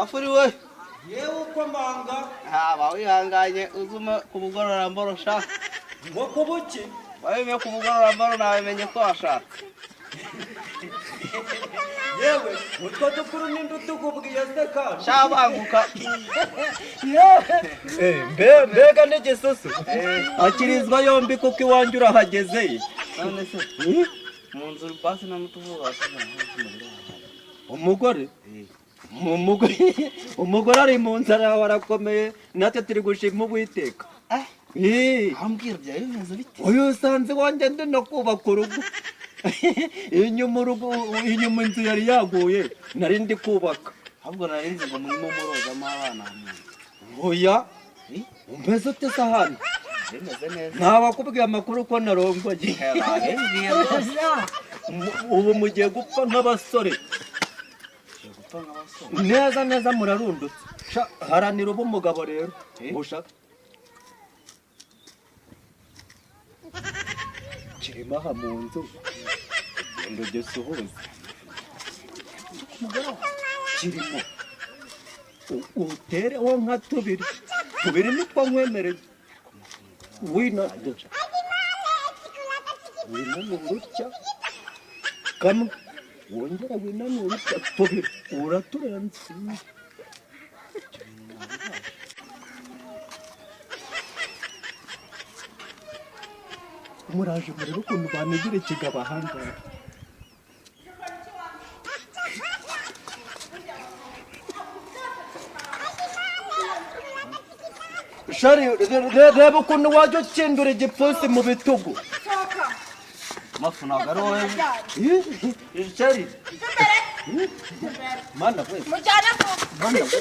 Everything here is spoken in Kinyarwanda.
afuri we yewe uko mbanga haba wihanganye uzume kumugorora mborosha ngo kubuki wabime kumugorora mboro nawe menye ko washaka yewe utwo dukuru n'indi utugubwiye se kandi shabanguka mbega n'igisoso akirizwa yombi kuko iwanjye urahageze none se mu nzu basi namutuvuga umugore umugore ari mu nzara warakomeye natwe turi gushima Uwiteka ambwira byawe bimeze bite uyu usanze iwanjye ndi no kubaka urugo inyuma inzu yari yaguye nari ndi kubaka ahubwo nari nzi ngo murimo murozamo abana oya umeze ute se hano bimeze neza ntabakubwiye amakuru ko narongoye ubu mugiye gupfa nk'abasore neza neza murarundutse haranira uba umugabo rero ushaka kirimo aha mu nzu ngo gisuhuze kirimo utereho nka tubiri nitwo nkwemereye winanura utya kamwe wongera winanura utya tubiri uraturenze muraje murebe ukuntu banegera ikigabo ahangaha shari reba ukuntu wajya ukindura igipfunsi mu bitugu mafu ntabwo ari wowe shari mana we mujyane mana we